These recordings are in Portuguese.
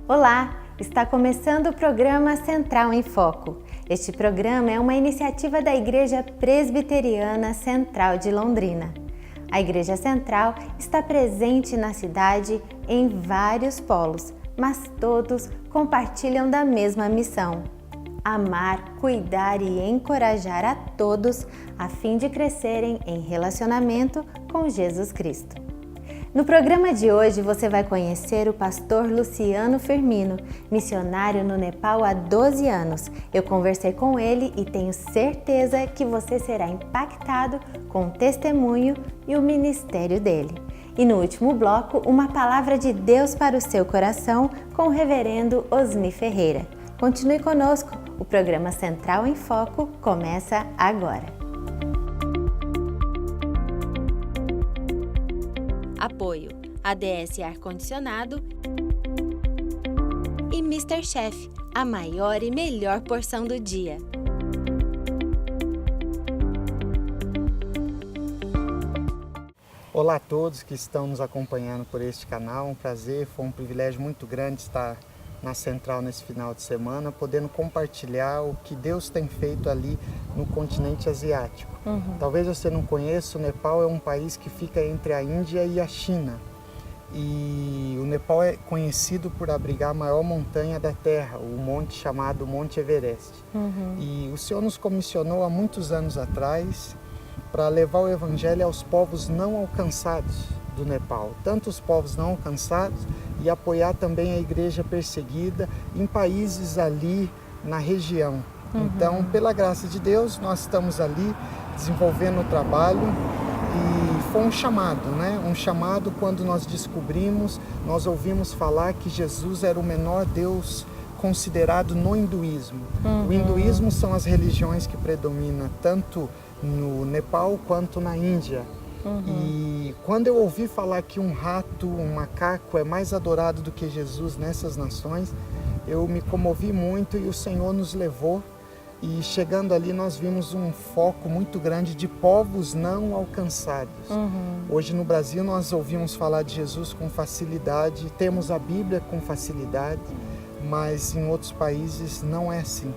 Olá! Está começando o programa Central em Foco. Este programa é uma iniciativa da Igreja Presbiteriana Central de Londrina. A Igreja Central está presente na cidade em vários polos, mas todos compartilham da mesma missão: amar, cuidar e encorajar a todos a fim de crescerem em relacionamento com Jesus Cristo. No programa de hoje você vai conhecer o pastor Luciano Firmino, missionário no Nepal há 12 anos. Eu conversei com ele e tenho certeza que você será impactado com o testemunho e o ministério dele. E no último bloco, uma palavra de Deus para o seu coração com o reverendo Osni Ferreira. Continue conosco, o programa Central em Foco começa agora. Apoio ADS Ar-Condicionado e Mr. Chef, a maior e melhor porção do dia. Olá a todos que estão nos acompanhando por este canal, um prazer, foi um privilégio muito grande estar na Central nesse final de semana, podendo compartilhar o que Deus tem feito ali no continente asiático. Talvez você não conheça, o Nepal é um país que fica entre a Índia e a China. E o Nepal é conhecido por abrigar a maior montanha da Terra, o monte chamado Monte Everest. E o Senhor nos comissionou há muitos anos atrás para levar o Evangelho aos povos não alcançados do Nepal, tanto os povos não alcançados, e apoiar também a igreja perseguida em países ali na região. Então, pela graça de Deus, nós estamos ali desenvolvendo o trabalho e foi um chamado, né? Um chamado quando nós descobrimos, nós ouvimos falar que Jesus era o menor Deus considerado no hinduísmo. O hinduísmo são as religiões que predominam tanto no Nepal quanto na Índia. E quando eu ouvi falar que um rato, um macaco é mais adorado do que Jesus nessas nações, eu me comovi muito e o Senhor nos levou. E chegando ali nós vimos um foco muito grande de povos não alcançados. Hoje no Brasil nós ouvimos falar de Jesus com facilidade, temos a Bíblia com facilidade, mas em outros países não é assim.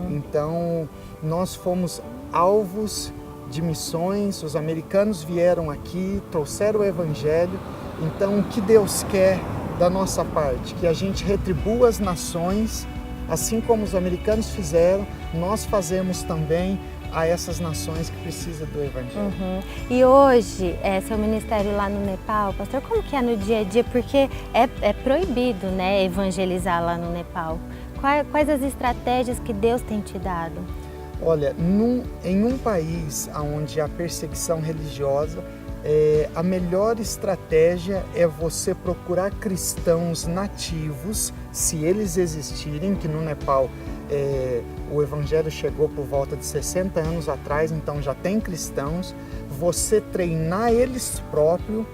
Então nós fomos alvos de missões, os americanos vieram aqui, trouxeram o Evangelho. Então o que Deus quer da nossa parte? Que a gente retribua as nações, assim como os americanos fizeram, nós fazemos também a essas nações que precisam do Evangelho. E hoje, seu ministério lá no Nepal, pastor, como que é no dia a dia? Porque é proibido, né, evangelizar lá no Nepal. Quais as estratégias que Deus tem te dado? Olha, em um país onde há perseguição religiosa, a melhor estratégia é você procurar cristãos nativos, se eles existirem, que no Nepal o Evangelho chegou por volta de 60 anos atrás, então já tem cristãos, você treinar eles próprios,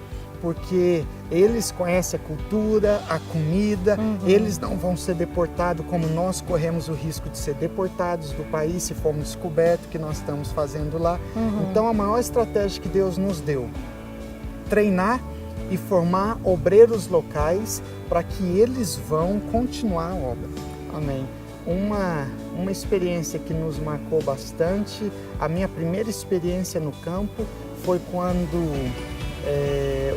porque eles conhecem a cultura, a comida, eles não vão ser deportados como nós corremos o risco de ser deportados do país se formos descobertos, que nós estamos fazendo lá. Então a maior estratégia que Deus nos deu, treinar e formar obreiros locais para que eles vão continuar a obra. Amém. Uma experiência que nos marcou bastante, a minha primeira experiência no campo foi quando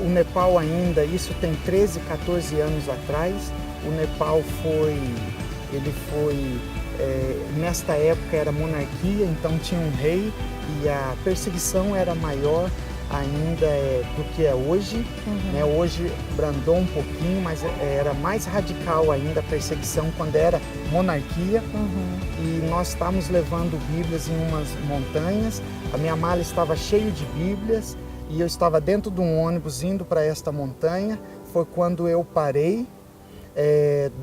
o Nepal ainda, isso tem 13, 14 anos atrás, o Nepal nesta época era monarquia, então tinha um rei e a perseguição era maior ainda do que é hoje. Né? Hoje brandou um pouquinho, mas era mais radical ainda a perseguição quando era monarquia. E nós estávamos levando Bíblias em umas montanhas, a minha mala estava cheia de Bíblias, e eu estava dentro de um ônibus indo para esta montanha. Foi quando eu parei,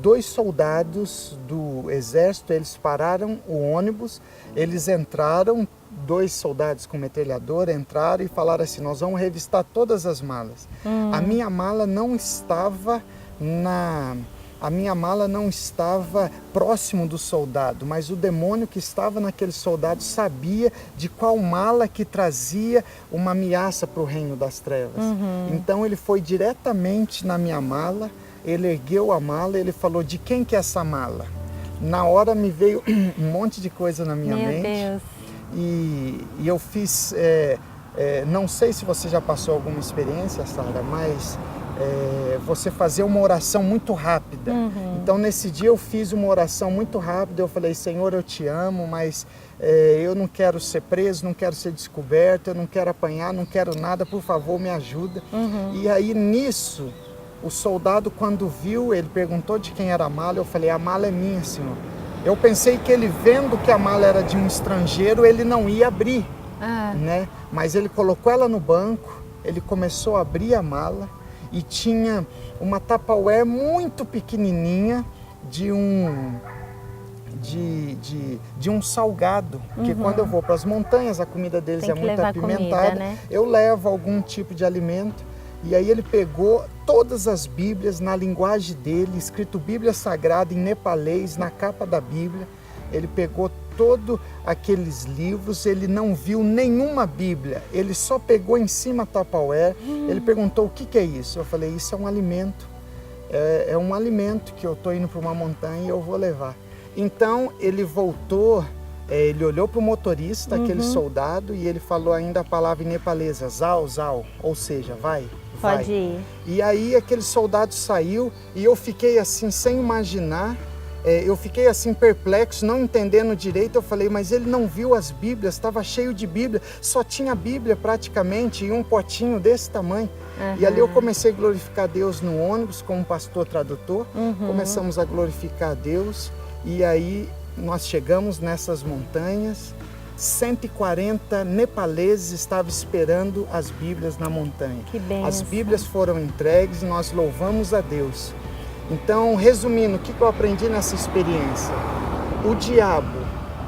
2 soldados do exército, eles pararam o ônibus, eles entraram, 2 soldados com metralhadora entraram e falaram assim: nós vamos revistar todas as malas. A minha mala não estava próximo do soldado, mas o demônio que estava naquele soldado sabia de qual mala que trazia uma ameaça para o reino das trevas. Então ele foi diretamente na minha mala, ele ergueu a mala, ele falou, de quem que é essa mala? Na hora me veio um monte de coisa na minha mente. Meu Deus. E eu fiz, não sei se você já passou alguma experiência, Sara, mas você fazer uma oração muito rápida. Então nesse dia eu fiz uma oração muito rápida, eu falei, Senhor, eu te amo, mas eu não quero ser preso, não quero ser descoberto, eu não quero apanhar, não quero nada, por favor, me ajuda. E aí nisso, o soldado quando viu, ele perguntou de quem era a mala, eu falei, a mala é minha, Senhor. Eu pensei que ele vendo que a mala era de um estrangeiro, ele não ia abrir, né? Mas ele colocou ela no banco, ele começou a abrir a mala e tinha uma Tupperware muito pequenininha de um salgado, que quando eu vou para as montanhas, a comida deles é muito apimentada, comida, né? Eu levo algum tipo de alimento. E aí ele pegou todas as Bíblias na linguagem dele, escrito Bíblia Sagrada em nepalês, na capa da Bíblia. Ele pegou todos aqueles livros, ele não viu nenhuma Bíblia, ele só pegou em cima a Tupperware. Ele perguntou, o que é isso? Eu falei, isso é um alimento, é um alimento que eu estou indo para uma montanha e eu vou levar. Então ele voltou, ele olhou para o motorista, aquele soldado, e ele falou ainda a palavra em nepalesa, Zau, Zau, ou seja, vai. Pode ir. E aí aquele soldado saiu e eu fiquei assim, sem imaginar, eu fiquei assim perplexo, não entendendo direito. Eu falei, mas ele não viu as Bíblias, estava cheio de Bíblia, só tinha Bíblia praticamente e um potinho desse tamanho. E ali eu comecei a glorificar Deus no ônibus como pastor tradutor, começamos a glorificar Deus e aí nós chegamos nessas montanhas. 140 nepaleses estavam esperando as Bíblias na montanha. Que bênção. As Bíblias foram entregues e nós louvamos a Deus. Então, resumindo, o que eu aprendi nessa experiência? O diabo,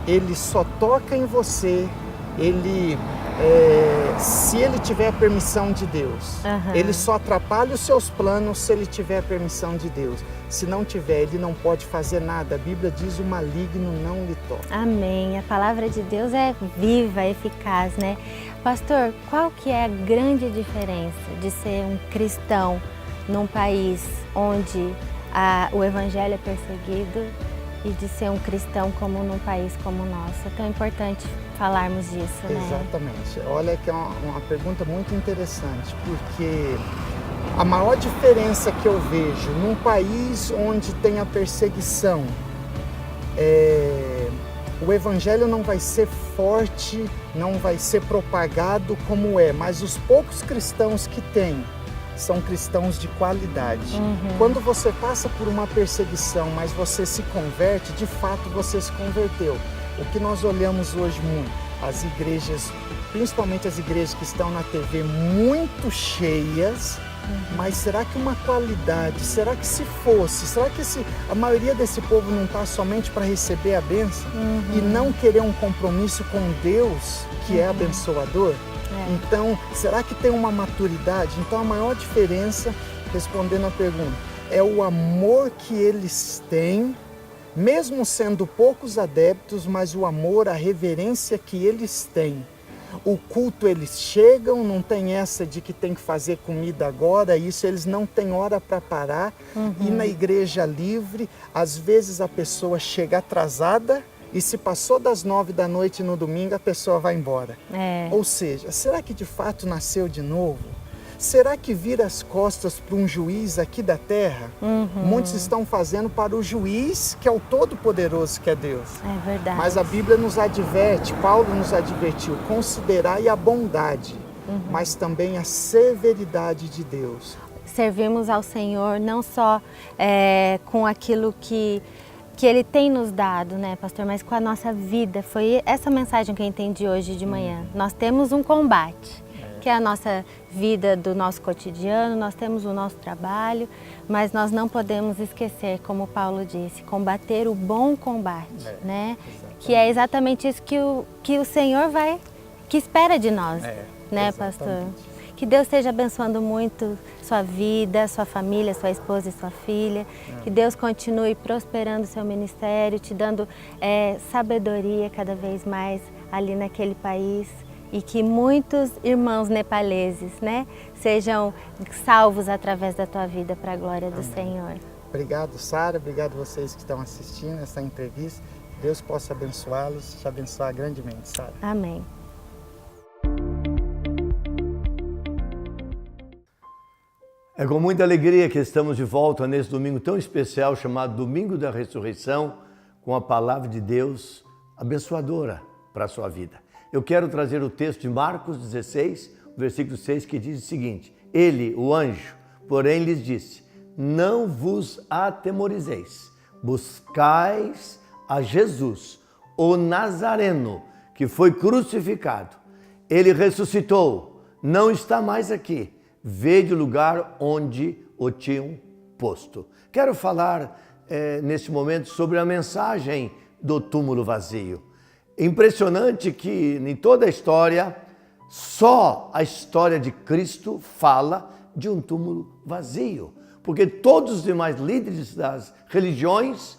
ele só toca em você, se ele tiver a permissão de Deus. Ele só atrapalha os seus planos se ele tiver a permissão de Deus. Se não tiver, ele não pode fazer nada. A Bíblia diz, o maligno não lhe toca. Amém. A palavra de Deus é viva, eficaz, né? Pastor, qual que é a grande diferença de ser um cristão num país onde o evangelho é perseguido e de ser um cristão como num país como o nosso? É tão importante falarmos disso, né? Exatamente. Olha que é uma pergunta muito interessante, porque a maior diferença que eu vejo num país onde tem a perseguição, o evangelho não vai ser forte, não vai ser propagado como mas os poucos cristãos que tem são cristãos de qualidade. Quando você passa por uma perseguição, mas você se converte, de fato você se converteu. O que nós olhamos hoje muito, as igrejas, principalmente as igrejas que estão na TV muito cheias, mas será que uma qualidade, será que se fosse, será que a maioria desse povo não está somente para receber a bênção e não querer um compromisso com Deus, que é abençoador? Então, será que tem uma maturidade? Então, a maior diferença, respondendo a pergunta, é o amor que eles têm, mesmo sendo poucos adeptos, mas o amor, a reverência que eles têm. O culto eles chegam, não tem essa de que tem que fazer comida agora, isso eles não têm hora para parar. E na igreja livre, às vezes a pessoa chega atrasada e se passou das 9 da noite no domingo, a pessoa vai embora. Ou seja, será que de fato nasceu de novo? Será que vira as costas para um juiz aqui da terra? Muitos estão fazendo para o juiz, que é o Todo-Poderoso, que é Deus. É verdade. Mas a Bíblia nos adverte, Paulo nos advertiu, considerai a bondade, mas também a severidade de Deus. Servimos ao Senhor não só com aquilo que Ele tem nos dado, né, pastor, mas com a nossa vida. Foi essa mensagem que eu entendi hoje de manhã. Nós temos um combate, que é a nossa vida do nosso cotidiano, nós temos o nosso trabalho, mas nós não podemos esquecer, como Paulo disse, combater o bom combate, né? Exatamente. Que é exatamente isso que o Senhor que espera de nós, né, pastor? Que Deus esteja abençoando muito sua vida, sua família, sua esposa e sua filha. Que Deus continue prosperando seu ministério, te dando sabedoria cada vez mais ali naquele país. e que muitos irmãos nepaleses, né, sejam salvos através da tua vida para a glória do Senhor. Obrigado, Sara. Obrigado vocês que estão assistindo essa entrevista. Deus possa abençoá-los, te abençoar grandemente, Sara. Amém. É com muita alegria que estamos de volta nesse domingo tão especial chamado Domingo da Ressurreição, com a palavra de Deus abençoadora para a sua vida. Eu quero trazer o texto de Marcos 16, versículo 6, que diz o seguinte: Ele, o anjo, porém lhes disse: não vos atemorizeis, buscais a Jesus, o Nazareno, que foi crucificado. Ele ressuscitou, não está mais aqui. Vede o lugar onde o tinham posto. Quero falar neste momento sobre a mensagem do túmulo vazio. Impressionante que em toda a história, só a história de Cristo fala de um túmulo vazio. Porque todos os demais líderes das religiões,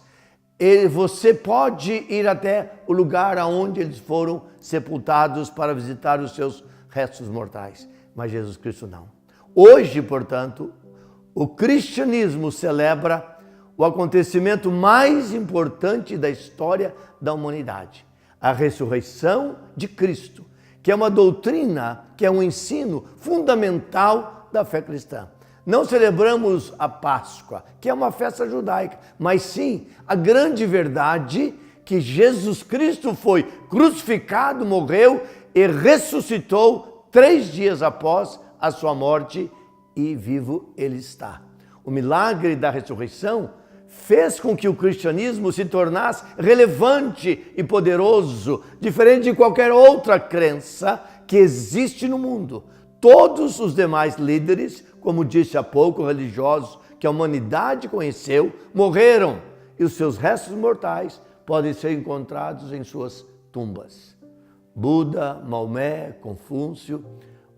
você pode ir até o lugar onde eles foram sepultados para visitar os seus restos mortais. Mas Jesus Cristo não. Hoje, portanto, o cristianismo celebra o acontecimento mais importante da história da humanidade, a ressurreição de Cristo, que é uma doutrina, que é um ensino fundamental da fé cristã. Não celebramos a Páscoa, que é uma festa judaica, mas sim a grande verdade que Jesus Cristo foi crucificado, morreu e ressuscitou 3 dias após a sua morte, e vivo ele está. O milagre da ressurreição fez com que o cristianismo se tornasse relevante e poderoso, diferente de qualquer outra crença que existe no mundo. Todos os demais líderes, como disse há pouco, religiosos que a humanidade conheceu, morreram, e os seus restos mortais podem ser encontrados em suas tumbas. Buda, Maomé, Confúcio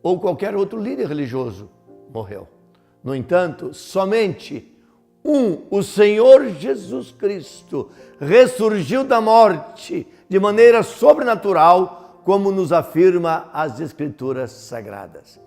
ou qualquer outro líder religioso morreu. No entanto, somente o Senhor Jesus Cristo, ressurgiu da morte de maneira sobrenatural, como nos afirma as Escrituras Sagradas.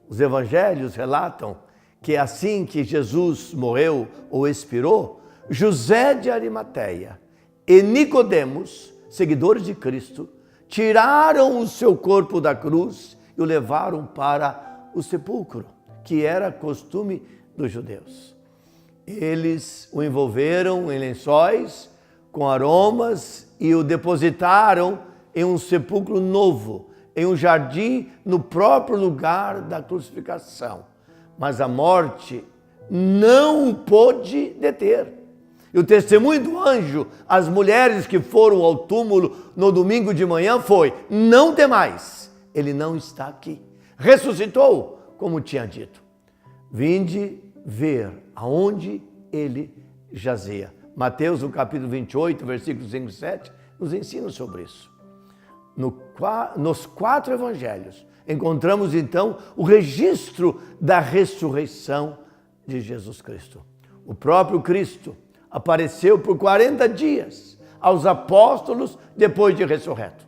Os evangelhos relatam que assim que Jesus morreu ou expirou, José de Arimateia e Nicodemos, seguidores de Cristo, tiraram o seu corpo da cruz e o levaram para o sepulcro, que era costume dos judeus. Eles o envolveram em lençóis com aromas e o depositaram em um sepulcro novo, em um jardim no próprio lugar da crucificação. Mas a morte não o pôde deter. E o testemunho do anjo às mulheres que foram ao túmulo no domingo de manhã foi: não temais, ele não está aqui. Ressuscitou, como tinha dito. Vinde ver aonde ele jazia. Mateus, no capítulo 28, versículos 5 e 7, nos ensina sobre isso. Nos 4 evangelhos, encontramos então o registro da ressurreição de Jesus Cristo. O próprio Cristo apareceu por 40 dias aos apóstolos depois de ressurreto.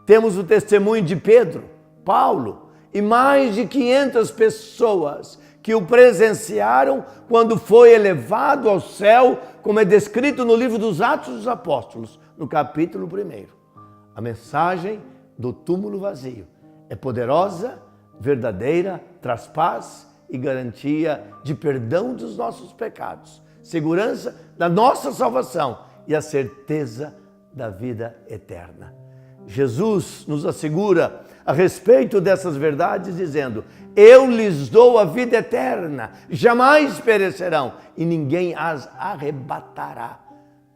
Temos o testemunho de Pedro, Paulo e mais de 500 pessoas que o presenciaram quando foi elevado ao céu, como é descrito no livro dos Atos dos Apóstolos, no capítulo 1. A mensagem do túmulo vazio é poderosa, verdadeira, traz paz e garantia de perdão dos nossos pecados, segurança da nossa salvação e a certeza da vida eterna. Jesus nos assegura a respeito dessas verdades, dizendo: eu lhes dou a vida eterna, jamais perecerão e ninguém as arrebatará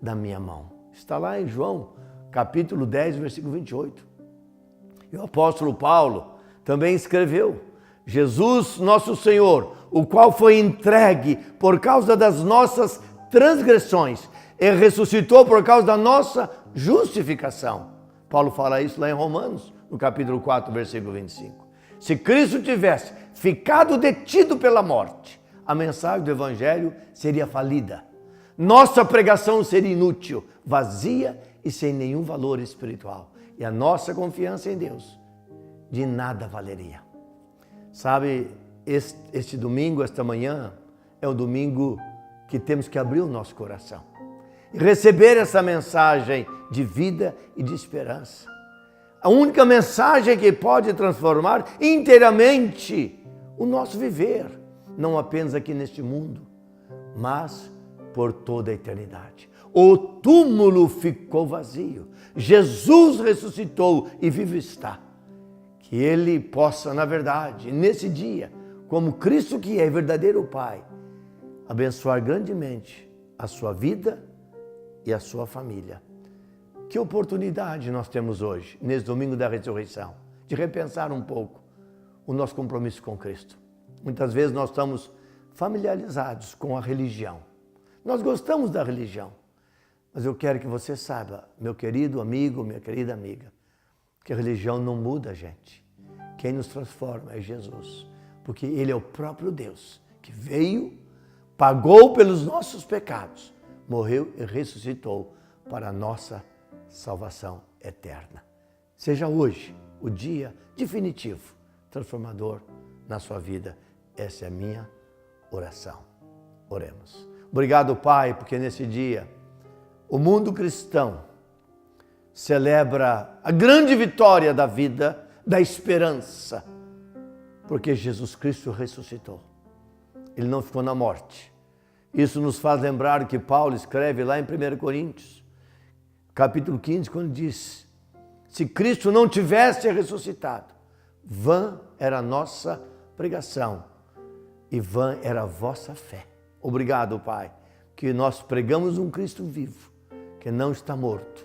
da minha mão. Está lá em João, capítulo 10, versículo 28. E o apóstolo Paulo também escreveu: Jesus, nosso Senhor, o qual foi entregue por causa das nossas transgressões e ressuscitou por causa da nossa justificação. Paulo fala isso lá em Romanos, no capítulo 4, versículo 25. Se Cristo tivesse ficado detido pela morte, a mensagem do Evangelho seria falida. Nossa pregação seria inútil, vazia e sem nenhum valor espiritual. E a nossa confiança em Deus de nada valeria. Sabe, este domingo, esta manhã, é o domingo que temos que abrir o nosso coração e receber essa mensagem de vida e de esperança. A única mensagem que pode transformar inteiramente o nosso viver, não apenas aqui neste mundo, mas por toda a eternidade. O túmulo ficou vazio, Jesus ressuscitou e vivo está. Que Ele possa, na verdade, nesse dia, como Cristo que é verdadeiro Pai, abençoar grandemente a sua vida e a sua família. Que oportunidade nós temos hoje, nesse domingo da ressurreição, de repensar um pouco o nosso compromisso com Cristo. Muitas vezes nós estamos familiarizados com a religião. Nós gostamos da religião, mas eu quero que você saiba, meu querido amigo, minha querida amiga, que a religião não muda a gente. Quem nos transforma é Jesus, porque Ele é o próprio Deus que veio, pagou pelos nossos pecados, morreu e ressuscitou para a nossa salvação eterna. Seja hoje o dia definitivo, transformador na sua vida. Essa é a minha oração. Oremos. Obrigado, Pai, porque nesse dia o mundo cristão celebra a grande vitória da vida, da esperança, porque Jesus Cristo ressuscitou. Ele não ficou na morte. Isso nos faz lembrar que Paulo escreve lá em 1 Coríntios, capítulo 15, quando diz: se Cristo não tivesse ressuscitado, vã era a nossa pregação e vã era a vossa fé. Obrigado, Pai, que nós pregamos um Cristo vivo, que não está morto,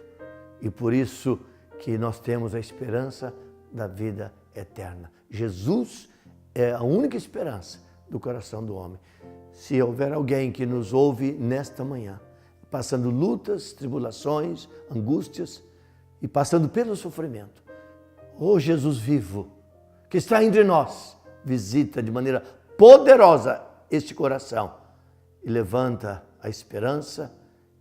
e por isso que nós temos a esperança da vida eterna. Jesus é a única esperança do coração do homem. Se houver alguém que nos ouve nesta manhã, passando lutas, tribulações, angústias e passando pelo sofrimento, ô Jesus vivo, que está entre nós, visita de maneira poderosa este coração e levanta a esperança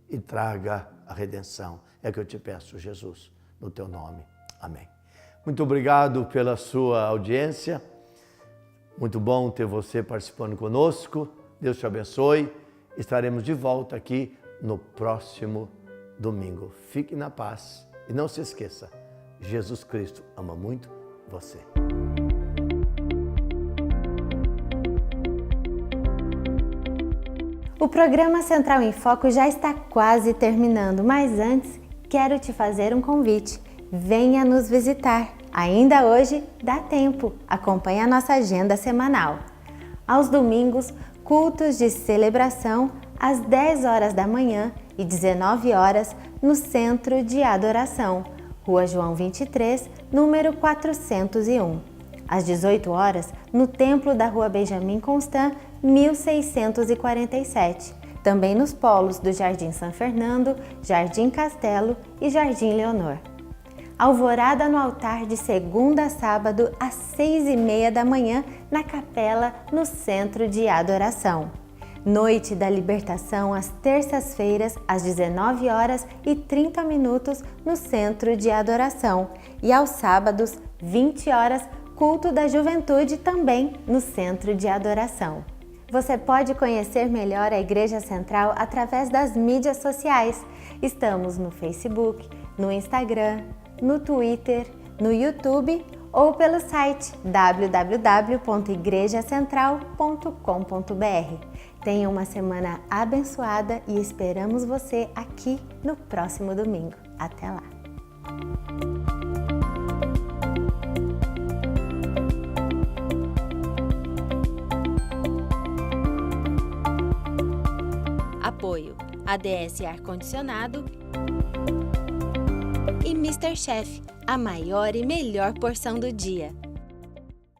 e traga a redenção. É que eu te peço, Jesus, no teu nome. Amém. Muito obrigado pela sua audiência. Muito bom ter você participando conosco. Deus te abençoe. Estaremos de volta aqui no próximo domingo. Fique na paz e não se esqueça, Jesus Cristo ama muito você. O programa Central em Foco já está quase terminando, mas antes quero te fazer um convite. Venha nos visitar. Ainda hoje dá tempo. Acompanhe a nossa agenda semanal. Aos domingos, cultos de celebração às 10 horas da manhã e 19 horas no Centro de Adoração, Rua João 23, número 401. Às 18 horas, no Templo da Rua Benjamin Constant, 1647. Também nos polos do Jardim São Fernando, Jardim Castelo e Jardim Leonor. Alvorada no altar de segunda a sábado às 6h30 da manhã na capela no Centro de Adoração. Noite da Libertação às terças-feiras às 19h30 no Centro de Adoração e aos sábados 20 horas culto da juventude também no Centro de Adoração. Você pode conhecer melhor a Igreja Central através das mídias sociais. Estamos no Facebook, no Instagram, no Twitter, no YouTube ou pelo site www.igrejacentral.com.br. Tenha uma semana abençoada e esperamos você aqui no próximo domingo. Até lá! Apoio ADS Ar-Condicionado e Mr. Chef, a maior e melhor porção do dia.